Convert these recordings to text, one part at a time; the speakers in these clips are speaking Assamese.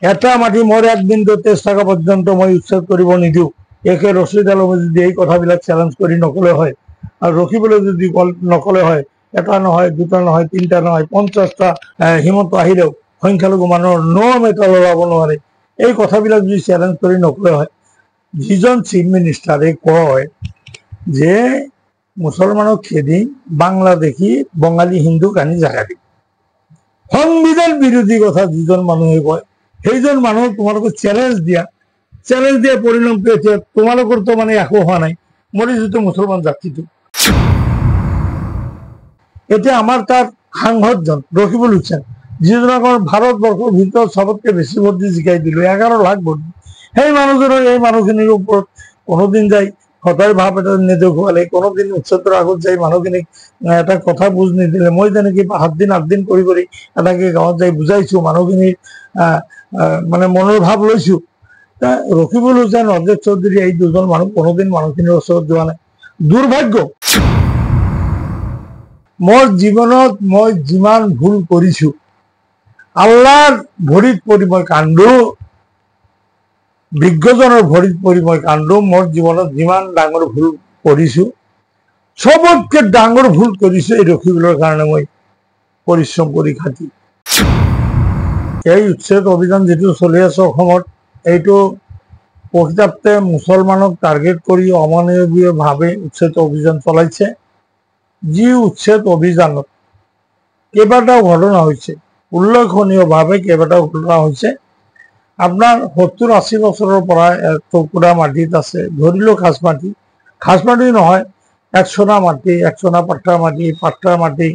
এটা মাটি মোৰ একদিন 23 টাকা পৰ্যন্ত মই উচ্ছেদ কৰিব নিদিওঁ। একে ৰচিদ আলমে যদি এই কথাবিলাক চেলেঞ্জ কৰি নকলে হয় আৰু ৰখিবলৈ যদি নকলে হয়, এটা নহয়, দুটা নহয়, তিনিটা নহয়, 50টা হিমন্ত আহিলেও সংখ্যালঘু মানুহৰ নম এটা লৰাব নোৱাৰে। এই কথাবিলাক যদি চেলেঞ্জ কৰি নকলে হয়, যিজন চিফ মিনিষ্টাৰে কয় যে মুসলমানক খেদি বাংলাদেশী বঙালী হিন্দুক আনি জাগা দিম, সংবিধান বিৰোধী কথা যিজন মানুহে কয়, সেইজন মানুহক তোমালোকে চ্যালেঞ্জ দিয়া পৰিণামটো এতিয়া তোমালোকৰ তো মানে একো হোৱা নাই, মৰিছোতো মুছলমান জাতিটো। এতিয়া আমাৰ তাত সাংসদজন ৰকিবুল হুছেইন, যিজনক ভাৰতবৰ্ষৰ ভিতৰত সবতকে বেছি ভোট দি জিকাই দিলো, 11 লাখ ভোট। সেই মানুহজনৰ এই মানুহখিনিৰ ওপৰত কোনোদিন যাই সদায় ভাৱ এটা নেদেখুৱালে, কোনোদিন উচ্চতৰ আগত যাই মানুহখিনিক এটা কথা বুজ নিদিলে। মই যেনেকে 7 দিন 8 দিন কৰি এটাকে গাঁৱত যাই বুজাইছো, মানুহখিনিৰ মানে মনৰ ভাৱ লৈছো। ৰকিবুল হুছেইন, অজয় চৌধুৰী, এই দুজন মানুহ কোনোদিন মানুহখিনিৰ ওচৰত যোৱা নাই। দুৰ্ভাগ্য, মোৰ জীৱনত মই যিমান ভুল কৰিছো, আল্লাহৰ ভৰিত পৰি মই কান্দো, বিজ্ঞজনৰ ভৰিত পৰি মই কান্দো। মোৰ জীৱনত যিমান ডাঙৰ ভুল কৰিছো, সবতকে ডাঙৰ ভুল কৰিছো এই ৰকিবুলৰ কাৰণে মই পৰিশ্ৰম কৰি খাটি। এই উচ্ছেদ অভিযান যেটো চলি আছে অসমত, এইটো প্ৰকৃতাৰ্থে মুছলমানক টাৰ্গেট কৰি অমানৱীয়ভাৱে উচ্ছেদ অভিযান চলাইছে। যি উচ্ছেদ অভিযানত কেইবাটাও ঘটনা হৈছে, উল্লেখনীয়ভাৱে কেইবাটাও ঘটনা হৈছে। আপনাৰ 70-80 বছৰৰ পৰা টুকুৰা মাটিত আছে, ধৰিলো খাস মাটি নহয়, 1 চনা মাটি, 1 চনা পাট্টাৰ মাটি,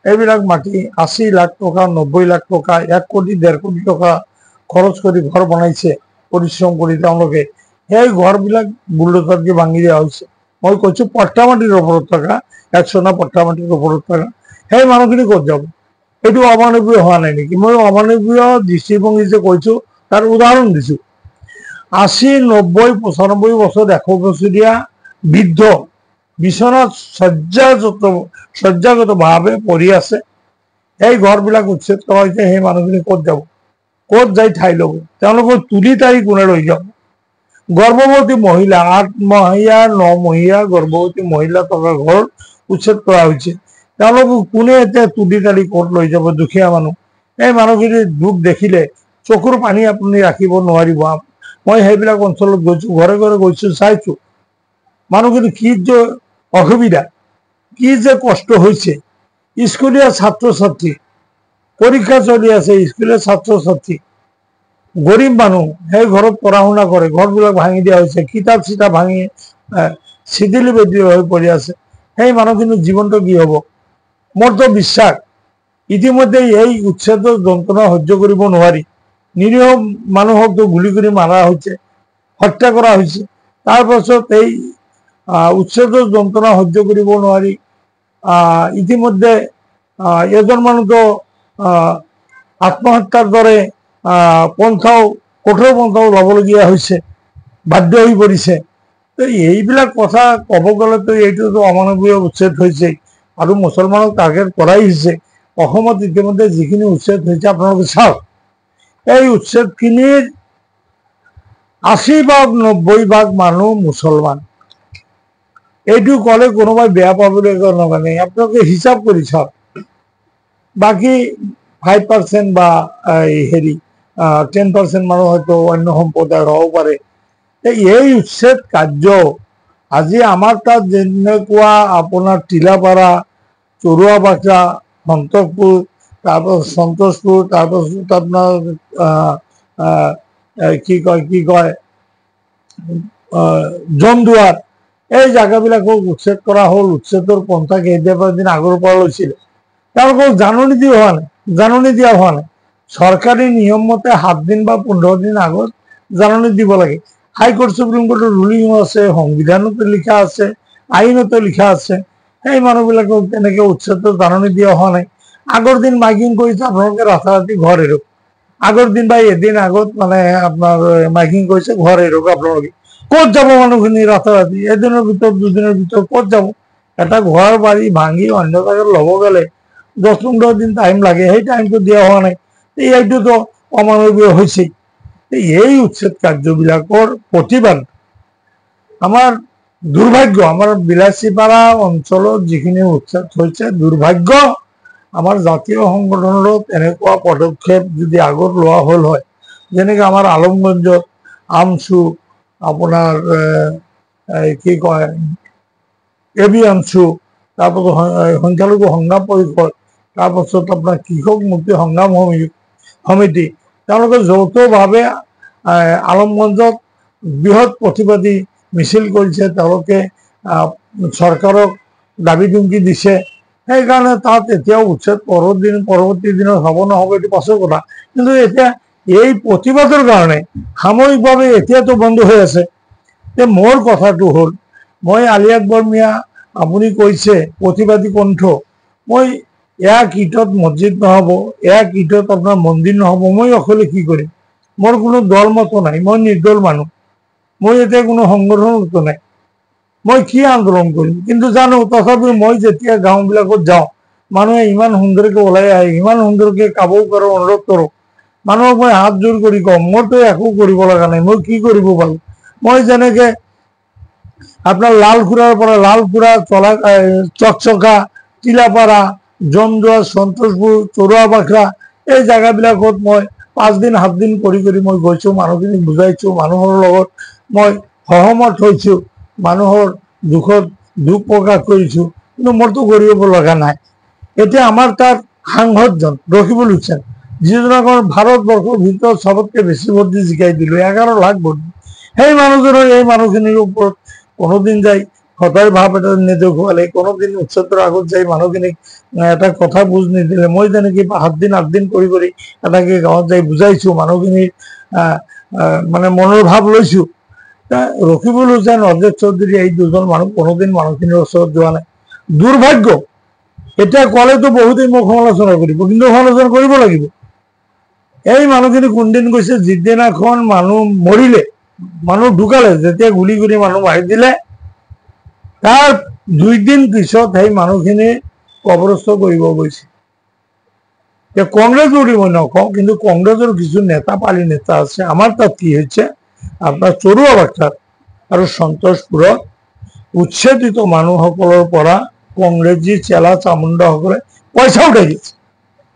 এইবিলাক মাটি 80 লাখ টকা, 90 লাখ টকা, 1 কোটি 1.5 কোটি টকা খৰচ কৰি ঘৰ বনাইছে, পৰিশ্ৰম কৰি তেওঁলোকে। সেই ঘৰবিলাক বুলডোজাৰ দি ভাঙি দিয়া হৈছে। মই কৈছো পট্টা মাটিৰ ওপৰত থকা, 1 চনা পট্টা মাটিৰ ওপৰত থকা সেই মানুহখিনি ক'ত যাব? এইটো অমানৱীয় হোৱা নাই নেকি? মই অমানৱীয় দৃষ্টিভংগী যে কৈছো তাৰ উদাহৰণ দিছো। 80, 90, 95 বছৰ 100 বছৰীয়া বৃদ্ধ বিছনাত শয্যাগতভাৱে পৰি আছে। এই ঘৰবিলাক উচ্ছেদ কৰা হৈছে। সেই মানুহখিনি ক'ত যাব? ক'ত যাই ঠাই ল'ব? তেওঁলোকক তুলি তাৰি কোনে লৈ যাব? গৰ্ভৱতী মহিলা, 8 মহীয়া 9 মহীয়া গৰ্ভৱতী মহিলা থকা ঘৰ উচ্ছেদ কৰা হৈছে। তেওঁলোকক কোনে এতিয়া তুলি তাৰি ক'ত লৈ যাব? দুখীয়া মানুহ। এই মানুহখিনিৰ দুখ দেখিলে চকুৰ পানী আপুনি ৰাখিব নোৱাৰিব। মই সেইবিলাক অঞ্চলত গৈছো, ঘৰে ঘৰে গৈছো, চাইছো মানুহখিনি কি যে অসুবিধা, কি যে কষ্ট হৈছে। স্কুলীয়া ছাত্ৰ ছাত্ৰী, পৰীক্ষা চলি আছে, স্কুলীয়া ছাত্ৰ ছাত্ৰী, গৰীব মানুহ, সেই ঘৰত পঢ়া শুনা কৰে, ঘৰবিলাক ভাঙি দিয়া হৈছে, কিতাপ চিতাপ ভাঙি চিদিলি বেদিলি হৈ পৰি আছে। সেই মানুহখিনিৰ জীৱনটো কি হ'ব? মোৰতো বিশ্বাস ইতিমধ্যে এই উচ্ছেদৰ যন্ত্ৰণা সহ্য কৰিব নোৱাৰি নিৰীহ মানুহকতো গুলি কৰে মাৰা হয়েছে, হত্যা কৰা হয়েছে। তাৰপাছত এই উচ্ছেদৰ যন্ত্ৰণা সহ্য কৰিব নোৱাৰি ইতিমধ্যে এজন মানুহতো আত্মহত্যাৰ দৰে পন্থাও, কঠোৰ পন্থাও ল'বলগীয়া হৈছে, বাধ্য হৈ পৰিছে। এইবিলাক কথা ক'ব গ'লেতো এইটোতো অমানৱীয় উচ্ছেদ হৈছে আৰু মুছলমানক টাৰ্গেট কৰাই হৈছে। অসমত ইতিমধ্যে যিখিনি উচ্ছেদ হৈছে আপোনালোকে চাওক, এই উচ্ছেদখিনিৰ 80-90% মানুহ মুছলমান। এইটো ক'লে কোনোবাই বেয়া পাবলৈ লগা নাই, আপোনালোকে হিচাপ কৰি চাওক। বাকী 5% বা 10% মানুহ হয়তো অন্য সম্প্ৰদায়ৰ হ'ব পাৰে। এই উচ্ছেদ কাৰ্য আজি আমাৰ তাত যেনেকুৱা আপোনাৰ টিলাপাৰা, চৰুৱাবাচা, সন্তোষপুৰ, তাৰপাছত সন্তোষপুৰ, তাৰপাছত আপোনাৰ কি কয় জমদুৱাৰ, এই জাগাবিলাকক উচ্ছেদ কৰা হ'ল। উচ্ছেদৰ পন্থা কেইদিন আগৰ পৰা লৈছিলে, তেওঁলোকক জাননী দিয়া হোৱা নাই। চৰকাৰী নিয়ম মতে 7 দিন বা 15 দিন আগত জাননী দিব লাগে। হাইকোর্ট সুপ্রিম কোর্টের রুলিংও আছে, সংবিধানতো লিখা আছে, আইনতো লিখা আছে। সেই মানুহবিলাকক তেনেকে উচ্ছেদৰ জাননী দিয়া হোৱা নাই। আগৰ দিন মাইকিং কৰিছে, আপোনালোকে ৰাতাৰাতি ঘৰ এৰক। আগৰ দিন বা এদিন আগত মানে আপনাৰ মাইকিং কৰিছে, ঘৰ এৰক আপোনালোকে। ক'ত যাব মানুহখিনি ৰাতাৰাতি? এদিনৰ ভিতৰত, 2 দিনৰ ভিতৰত ক'ত যাব? এটা ঘৰ বাৰী ভাঙি অন্য জায়গাত ল'ব গ'লে 10-15 দিন টাইম লাগে, সেই টাইমটো দিয়া হোৱা নাই। এইটোতো অমানৱীয় হৈছেই। এই উচ্ছেদ কাৰ্যবিলাকৰ প্ৰতিবাদ আমাৰ দুৰ্ভাগ্য। আমাৰ বিলাসীপাৰা অঞ্চলত যিখিনি উচ্ছেদ হৈছে দুৰ্ভাগ্য। আমাৰ জাতীয় সংগঠনত এনেকুৱা পদক্ষেপ যদি আগত লোৱা হ'ল হয়, যেনেকৈ আমাৰ আলমগঞ্জত আমচু, আপোনাৰ কি কয় এবি আমচু, তাৰপাছত সংখ্যালঘু সংগ্ৰাম পৰিষদ, তাৰপাছত আপোনাৰ কৃষক মুক্তি সংগ্ৰাম সমিতি, তেওঁলোকে যৌথভাৱে আলমগঞ্জত বৃহৎ প্ৰতিবাদী মিছিল কৰিছে। তেওঁলোকে চৰকাৰক দাবী ধমকি দিছে। সেইকাৰণে তাত এতিয়াও উচ্ছেদ পৰৱৰ্তী দিনত হ'ব নহ'ব এইটো পাছৰ কথা। কিন্তু এতিয়া এই প্ৰতিবাদৰ কাৰণে সাময়িকভাৱে এতিয়াতো বন্ধ হৈ আছে। মোৰ কথাটো হ'ল, মই আলি আকবৰ মিয়া, আপুনি কৈছে প্ৰতিবাদী কণ্ঠ, মই এক ইটত মছজিদ নহ'ব, এক ইটত আপোনাৰ মন্দিৰ নহ'ব, মই অকলে কি কৰিম? মোৰ কোনো দল মতো নাই, মই নিৰ্দল মানুহ, মই এতিয়া কোনো সংগঠনতো নাই, মই কি আন্দোলন কৰিম? কিন্তু জানো তথাপিও মই যেতিয়া গাঁওবিলাকত যাওঁ, মানুহে ইমান সুন্দৰকৈ ওলাই আহে, ইমান সুন্দৰকৈ কাবৌ কৰোঁ, অনুৰোধ কৰোঁ, মানুহক মই হাত জোৰ কৰি কওঁ মোৰতো একো কৰিব লগা নাই, মই কি কৰিব পাৰোঁ? মই যেনেকে আপনাৰ লালখুড়াৰ পৰে লালখুড়া, চকচকা, টিলাপাড়া, জমদুয়া, সন্তোষপুৰ, চৰুৱা বাখৰা এই জাগাবিলাকত মই 5 দিন 7 দিন কৰি মই গৈছোঁ, মানুহখিনিক বুজাইছোঁ, মানুহৰ লগত মই সহমত হৈছোঁ, মানুহৰ দুখত দুখ প্ৰকাশ কৰিছোঁ। কিন্তু মোৰতো কৰিব লগা নাই। এতিয়া আমাৰ তাত সাংসদজন ৰকিবুল হুছেইন, যিজনক ভাৰতবৰ্ষৰ ভিতৰত চবতকৈ বেছি ভোট দি জিকাই দিলোঁ, 11 লাখ ভোট। সেই মানুহজনৰ এই মানুহখিনিৰ ওপৰত কোনোদিন যাই সদায় ভাৱ এটা নেদেখুৱালে, কোনোদিন উচ্ছেদৰ আগত যাই মানুহখিনিক এটা কথা বুজ নিদিলে। মই যেনেকৈ 7 দিন 8 দিন কৰি এনেকৈ গাঁৱত যাই বুজাইছোঁ, মানুহখিনিৰ মানে মনৰ ভাৱ লৈছোঁ। ৰকিবুল হুছেইন, অজয় চৌধুৰী, এই দুজন মানুহ কোনোদিন মানুহখিনিৰ ওচৰত যোৱা নাই। দুৰ্ভাগ্য। এতিয়া ক'লেতো বহুতেই মোক সমালোচনা কৰিব, কিন্তু সমালোচনা কৰিব লাগিব। এই মানুহখিনি কোনদিন গৈছে? যিদিনাখন মানুহ মৰিলে, মানুহ ঢুকালে, যেতিয়া গুলি কৰি মানুহ মাৰি দিলে, তাৰ 2 দিন পিছত সেই মানুহখিনি কবৰস্থ কৰিব গৈছে। কংগ্ৰেছ বুলি মই নকওঁ, কিন্তু কংগ্ৰেছৰ কিছু নেতা পালি নেতা আছে। আমাৰ তাত কি হৈছে, আপোনাৰ চৰুৱা বাখৰাত আৰু সন্তোষপুৰত উচ্ছেদিত মানুহসকলৰ পৰা কংগ্ৰেছী চেলা চামুণ্ডাসকলে পইচা উঠাই গেছে।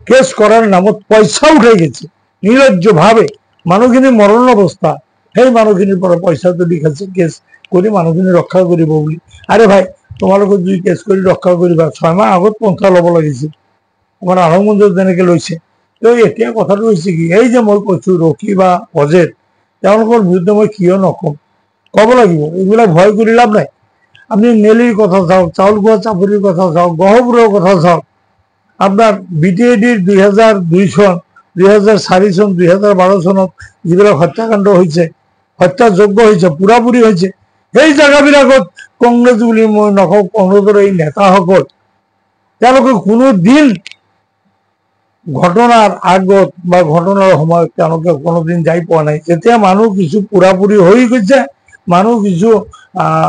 কেছ কৰাৰ নামত পইচা উঠাই গেছে নিৰ্লজ্জভাৱে। মানুহখিনি মৰণ অৱস্থা, সেই মানুহখিনিৰ পৰা পইচা তুলি খাইছে কেছ কৰি মানুহখিনি ৰক্ষা কৰিব বুলি। আৰে ভাই, তোমালোকে যদি কেছ কৰি ৰক্ষা কৰিবা, 6 মাহ আগত পন্থা ল'ব লাগিছিল। আমাৰ আলমগঞ্জত যেনেকৈ লৈছে। তো এতিয়া কথাটো হৈছে কি, এই যে মই কৈছোঁ ৰকি বা অজেদ, তেওঁলোকৰ বিৰুদ্ধে মই কিয় নক'ম? ক'ব লাগিব। এইবিলাক ভয় কৰি লাভ নাই। আপনি নেলিৰ কথা চাওক, চাউলখোৱা চাপৰিৰ কথা চাওক, গহপুৰৰ কথা চাওক, আপনাৰ BTADৰ 2002 চন, 2004 চন, 2012 চনত যিবিলাক হত্যাকাণ্ড হৈছে, হত্যাযোগ্য হৈছে, পুৰাপুৰি হৈছে, সেই জাগাবিলাকত কংগ্ৰেছ বুলি মই নকওঁ, কংগ্ৰেছৰ এই নেতাসকল তেওঁলোকে কোনো দিন ঘটনাৰ আগত বা ঘটনাৰ সময়ত তেওঁলোকে কোনোদিন যাই পোৱা নাই। যেতিয়া মানুহ কিছু পুৰাপুৰি হৈ গৈছে, মানুহ কিছু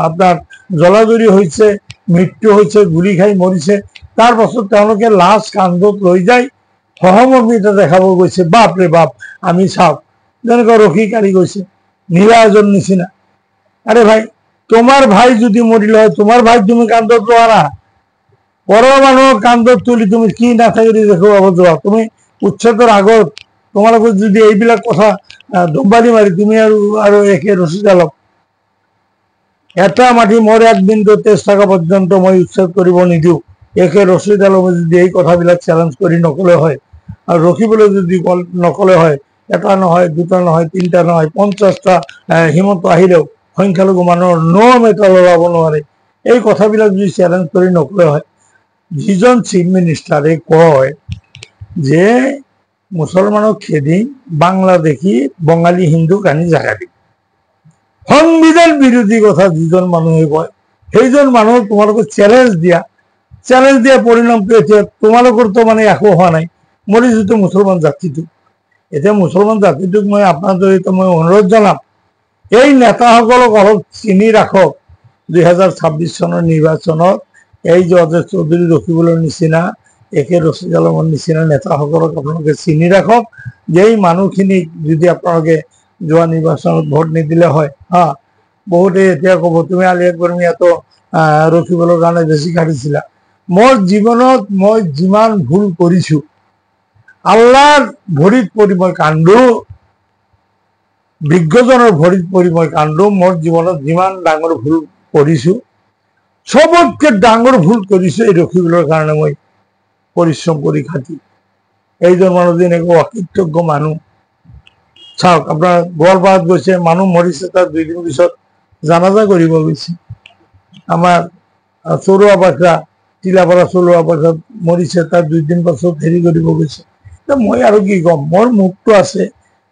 আপনাৰ জলাজৰি হৈছে, মৃত্যু হৈছে, গুলি খাই মৰিছে, তাৰ পাছত তেওঁলোকে লাশ কান্ধত লৈ যায় সহমৰ্মিতা দেখাব গৈছে। বাপ ৰে বাপ, আমি চাওক, যেনেকৈ ৰখি কাঢ়ি গৈছে নীলা এজন নিচিনা। আৰে ভাই, তোমাৰ ভাই যদি মৰিল হয়, তোমাৰ ভাই তুমি কান্ধত লোৱা না, পৰৰ মানুহৰ কান্ধত তুলি তুমি কি নাথাকি দেখুৱাব যোৱা? তুমি উচ্ছেদৰ আগত তোমালোকে যদি এইবিলাক কথা দম্বালি মাৰি তুমি আৰু একে ৰছী ডালক, এটা মাটি মোৰ 1 বিন্দু তেজ থকা পৰ্যন্ত মই উচ্ছেদ কৰিব নিদিওঁ, একে ৰছী ডালক যদি এই কথাবিলাক চেলেঞ্জ কৰি নকলে হয়, আৰু ৰখিবলৈ যদি নকলে হয়, এটা নহয়, দুটা নহয়, 3টা নহয়, 50টা হিমন্ত আহিলেও সংখ্যালঘু মানুহৰ নম এটা লগাব নোৱাৰে, এই কথাবিলাক যদি চেলেঞ্জ কৰি নকলে হয়। যিজন চিফ মিনিষ্টাৰে কয় যে মুছলমানক খেদি বাংলা দেখি বঙালী হিন্দুক আনি জাগা দিব, সংবিধান বিৰোধী কথা যিজন মানুহে কয়, সেইজন মানুহক তোমালোকে চ্যালেঞ্জ দিয়া পৰিণামটো এতিয়া তোমালোকৰতো মানে একো হোৱা নাই, মৰিছেতো মুছলমান জাতিটো। এতিয়া মুছলমান জাতিটোক মই আপোনাৰ জৰিয়তে মই অনুৰোধ জনাম, এই নেতাসকলক অলপ চিনি ৰাখক। 2026 চনৰ নিৰ্বাচনত এই যে অজয় চৌধুৰী, ৰকিবুলৰ নিচিনা, একে ৰছী আলমৰ নিচিনা নেতাসকলক আপোনালোকে চিনি ৰাখক, যে এই মানুহখিনিক যদি আপোনালোকে যোৱা নিৰ্বাচনত ভোট নিদিলে হয় হা বহুতে এতিয়া ক'ব তুমি আলি আকবৰ মিয়াতো ৰখিবলৈ কাৰণে বেছি কাটিছিলা মোৰ জীৱনত মই যিমান ভুল কৰিছো আল্লাহৰ ভৰিত পৰি মই কান্দো বিজ্ঞজনৰ ভৰিত পৰি মই কান্দো মোৰ জীৱনত যিমান ডাঙৰ ভুল কৰিছো সবতকে ডাঙৰ ভুল কৰিছো এই ৰখিবলৈ কাৰণে মই পৰিশ্ৰম কৰি খাটি এইজন মানুহ যেনেকৈ অকৃতজ্ঞ মানুহ চাওক আপোনাৰ গোৱালপাৰাত গৈছে মানুহ মৰিছে তাৰ 2 দিন পিছত জানাজা কৰিব গৈছে আমাৰ চৰুৱা বাখৰা টিলাপাৰা চৰুৱা বাখৰাত মৰিছে তাৰ 2 দিন পাছত হেৰি কৰিব গৈছে মই আৰু কি ক'ম মোৰ মুখটো আছে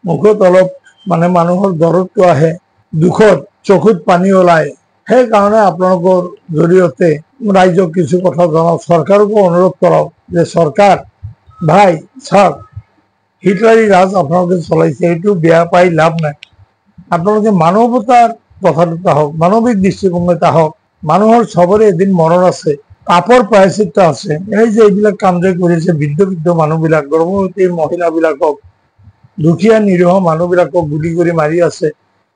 মুখত অলপ মানে মানুহৰ দৰদটো আহে দুখত চকুত পানী ওলায় সেইকাৰণে আপোনালোকৰ জৰিয়তে ৰাইজক কিছু কথা জনাও চৰকাৰকো অনুৰোধ কৰাও যে চৰকাৰ ভাই চাওক হিটলাৰী ৰাজ আপোনালোকে চলাইছে এইটো বেয়া পাই লাভ নাই আপোনালোকে মানৱতাৰ কথা দুটা হওক মানৱিক দৃষ্টিভংগীত আহক মানুহৰ চবৰে এদিন মৰণ আছে পাপৰ প্ৰায়শ্চিত্ত আছে এই যে এইবিলাক কাম যে কৰিছে বৃদ্ধ মানুহবিলাক গৰ্ভৱতী মহিলাবিলাকক দুখীয়া নিৰীহ মানুহবিলাকক গুলি কৰি মাৰি আছে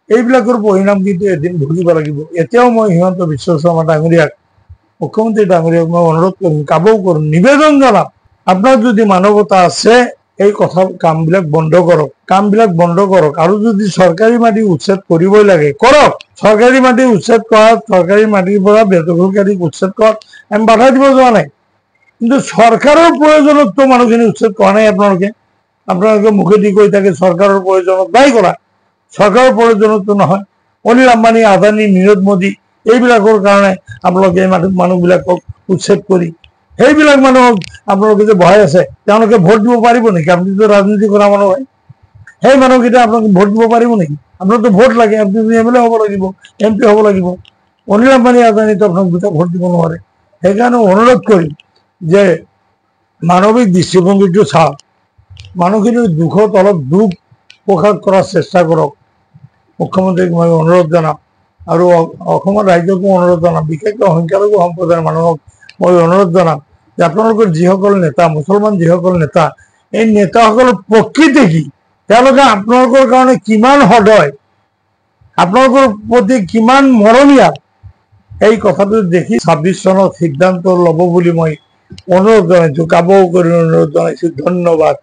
এইবিলাকৰ পৰিণাম কিন্তু এদিন ভুগিব লাগিব এতিয়াও মই হিমন্ত বিশ্ব শৰ্মা ডাঙৰীয়াক মুখ্যমন্ত্ৰী ডাঙৰীয়াক মই অনুৰোধ কৰিম কাবৌ কৰিম নিবেদন জনাম আপোনাৰ যদি মানৱতা আছে এই কথা কামবিলাক বন্ধ কৰক আৰু যদি চৰকাৰী মাটি উচ্ছেদ কৰিবই লাগে কৰক চৰকাৰী মাটি উচ্ছেদ কৰাত চৰকাৰী মাটিৰ পৰা বেদখলকাৰীক উচ্ছেদ কৰাত আমি বাধা দিব যোৱা নাই কিন্তু চৰকাৰৰ প্ৰয়োজনততো মানুহখিনি উচ্ছেদ কৰা নাই আপোনালোকে মুখেদি কৈ থাকে চৰকাৰৰ প্ৰয়োজনত দায়ী কৰা চৰকাৰৰ প্ৰয়োজনতো নহয় অনিল আম্বানী আদানী নীৰৱ মোদী এইবিলাকৰ কাৰণে আপোনালোকে এই মানুহবিলাকক উচ্ছেদ কৰি সেইবিলাক মানুহক আপোনালোকে যে বহাই আছে তেওঁলোকে ভোট দিব পাৰিব নেকি আপুনিতো ৰাজনীতি কৰা মানুহ হয় সেই মানুহকেইটা আপোনালোকে ভোট দিব পাৰিব নেকি আপোনাৰতো ভোট লাগে আপুনি এমএলএ হ'ব লাগিব এমপি হ'ব লাগিব অনিল আম্বানী আদানীতো আপোনাক দুটা ভোট দিব নোৱাৰে সেইকাৰণে অনুৰোধ কৰিম যে মানৱিক দৃষ্টিভংগীটো চাওক মানুহখিনিৰ দুখত অলপ দুখ প্ৰকাশ কৰাৰ চেষ্টা কৰক মুখ্যমন্ত্ৰীক মই অনুৰোধ জনাম আৰু অসমৰ ৰাজ্যকো অনুৰোধ জনাম বিশেষকৈ সংখ্যালঘু সম্প্ৰদায়ৰ মানুহক মই অনুৰোধ জনাম যে আপোনালোকৰ যিসকল নেতা মুছলমান যিসকল নেতা এই নেতাসকলৰ প্ৰকৃতি কি তেওঁলোকে আপোনালোকৰ কাৰণে কিমান সদয় আপোনালোকৰ প্ৰতি কিমান মৰমীয়া এই কথাটো দেখি 26 চনত সিদ্ধান্ত ল'ব বুলি মই অনুৰোধ জনাইছো কাবৌ কৰি অনুৰোধ জনাইছো ধন্যবাদ